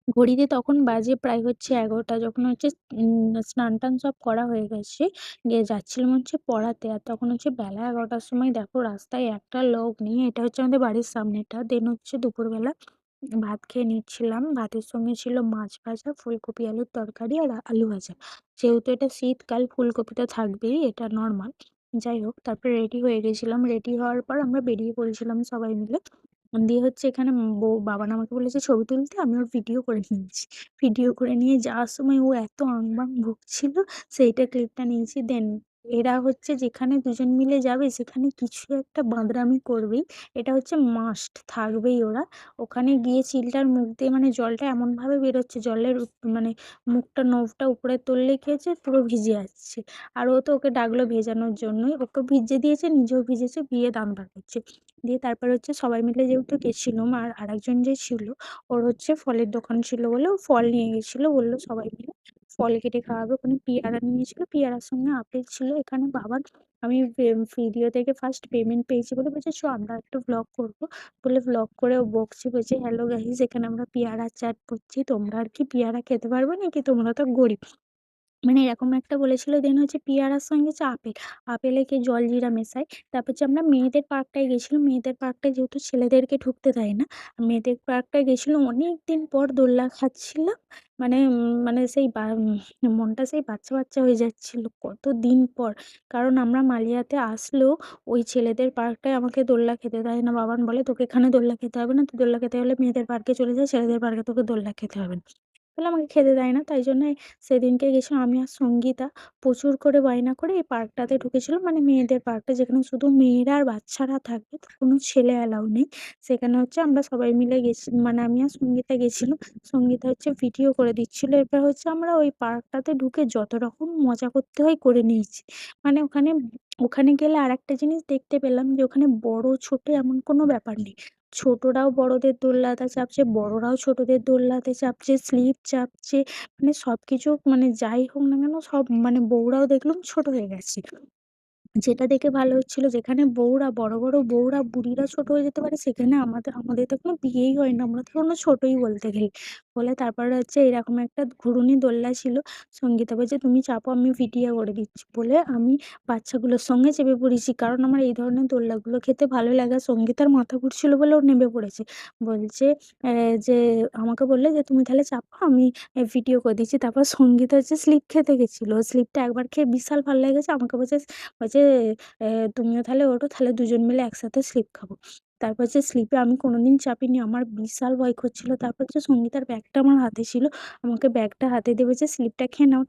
ঘড়িতে তখন বাজে প্রায় হচ্ছে ১১টা। যখন হচ্ছে স্নান-টান সব করা হয়ে গেছে, যাচ্ছিলাম হচ্ছে পড়াতে। আর তখন হচ্ছে বেলা ১১টার সময় দেখো রাস্তায় একটা লোক নেই। এটা হচ্ছে আমাদের বাড়ির সামনেটা। দেন হচ্ছে দুপুরবেলা ভাত খেয়ে নিচ্ছিলাম। ভাতের সঙ্গে ছিল মাছ ভাজা, ফুলকপি আলুর তরকারি আর আলু ভাজা। যেহেতু এটা শীতকাল ফুলকপি তো থাকবেই, এটা নরমাল। যাই হোক, তারপরে রেডি হয়ে গেছিলাম। রেডি হওয়ার পর আমরা বেরিয়ে পড়েছিলাম সবাই মিলে। দিয়ে হচ্ছে এখানে বাবান আমাকে বলেছে ছবি তুলতে, আমি ওর ভিডিও করে নিয়েছি। ভিডিও করে নিয়ে যাওয়ার সময় ও এত আং-বাং বকছিল, সেইটা ক্লিপটা নিয়েছি। দেন এরা হচ্ছে যেখানে দুজন মিলে যাবে সেখানে কিছু একটা বাঁদরামি করবেই। এটা হচ্ছে মাস্ট, থাকবেই ওরা। ওখানে গিয়ে চিলটার মুখ দিয়ে মানে জলটা এমনভাবে বেরোচ্ছে, জলের মানে মুখটা নখটা উপরে তুললে কি হচ্ছে পুরো ভিজে যাচ্ছে। আর ও তো ওকে ডাকলো ভেজানোর জন্যই, ওকে ভিজিয়ে দিয়েছে, নিজেও ভিজেছে, গিয়ে দান করছে। দিয়ে তারপর হচ্ছে সবাই মিলে যেহেতু গেছিলাম, আর আরেকজন যে ছিল ওর হচ্ছে ফলের দোকান ছিল বলে ও ফল নিয়ে গেছিল, বললো সবাই মিলে ফল কেটে খাওয়াবে। ওখানে পেয়ারা নিয়েছিল, পেয়ারার সঙ্গে আপেল ছিল। এখানে বাবার আমি ভিডিও থেকে ফার্স্ট পেমেন্ট পেয়েছি বলে বলছে চ আমরা একটু ব্লগ করবো বলে ব্লগ করে ও বকছে, বলছে হ্যালো গাইস, এখানে আমরা পেয়ারা চাট করছি, তোমরা আর কি পেয়ারা খেতে পারবে নাকি, তোমরা তো গরিব, মানে এরকম একটা বলেছিল। দেন হচ্ছে পেয়ারার সঙ্গে হচ্ছে আপেল, আপেলে কি জলজিরা মেশায়। তারপর হচ্ছে আমরা মেয়েদের পার্কটায় গেছিলাম। মেয়েদের পার্কটায় যেহেতু ছেলেদেরকে ঢুকতে দেয় না, মেয়েদের পার্কটায় গেছিলাম। অনেকদিন পর দোলনা খাচ্ছিলাম। মানে মানে সেই মনটা সেই বাচ্চা বাচ্চা হয়ে যাচ্ছিল কতদিন পর। কারণ আমরা মালিয়াতে আসলেও ওই ছেলেদের পার্কটায় আমাকে দোলনা খেতে দেয় না। বাবান বলে তোকে এখানে দোলনা খেতে হবে না, তুই দোলনা খেতে হলে মেয়েদের পার্কে চলে যায়, ছেলেদের পার্কে তোকে দোলনা খেতে হবে না বলে আমাকে খেতে দেয় না। তাই জন্য সেদিনকে গেছিলাম আমি আর সঙ্গীতা। প্রচুর করে বায়না করে এই পার্কটাতে ঢুকেছিলাম, মানে মেয়েদের পার্কটা, যেখানে শুধু মেয়েরা আর বাচ্চারা থাকবে, কোনো ছেলে অ্যালাউ নেই। সেখানে হচ্ছে আমরা সবাই মিলে গেছি, মানে আমি আর সঙ্গীতা গেছিলাম। সঙ্গীতা হচ্ছে ভিডিও করে দিচ্ছিল। এরপর হচ্ছে আমরা ওই পার্কটাতে ঢুকে যত রকম মজা করতে হয় করে নিয়েছি। মানে ওখানে ওখানে গেলে আরেকটা জিনিস দেখতে পেলাম যে ওখানে বড় ছোট এমন কোনো ব্যাপার নেই। ছোটরাও বড়দের দোলনাতে চাপছে, বড়রাও ছোটদের দোলনাতে চাপছে, স্লিপ চাপছে। মানে সবকিছু, মানে যাই হোক না কেন সব, মানে বউরাও দেখলাম ছোট হয়ে গেছে। যেটা দেখে ভালো হচ্ছিল, যেখানে বউরা বড়, বড় বউরা বুড়িরা ছোট হয়ে যেতে পারে, সেখানে আমাদের তো এখনো বিয়েই হয়নি। আমরা তো এখনো ছোটই বলতে গেলে। বলে তারপরে হচ্ছে এরকম একটা ঘুরুনি দোলনা ছিল। সঙ্গীতা বলছে, "তুমি চাপো, আমি ভিডিও করে দিচ্ছি।" বলে আমি বাচ্চাগুলোর সঙ্গে চেপে পড়েছি। কারণ আমার এই ধরনের দোলনাগুলো খেতে ভালো লাগে। আর সঙ্গীতার মাথা ঘুরছিল বলে ও নেমে পড়েছে। বলছে যে আমাকে বললে যে, "তুমি তাহলে চাপো, আমি ভিডিও করে দিচ্ছি।" তারপর সঙ্গীতা হচ্ছে স্লিপ খেতে গেছিল। স্লিপটা একবার খেয়ে বিশাল ভাল লেগেছে। আমাকে বলছে, তুমিও তাহলে ওঠো, তাহলে দুজন মিলে একসাথে স্লিপ খাবো। তারপর হচ্ছে স্লিপে আমি কোনোদিন চাপিনি। আমার বিশাল ভয় করছিল। তারপর হচ্ছে সঙ্গীতার ব্যাগটা আমার হাতে ছিল। আমাকে ব্যাগটা হাতে দিয়ে বলছে, "স্লিপটা খেয়ে নাও।"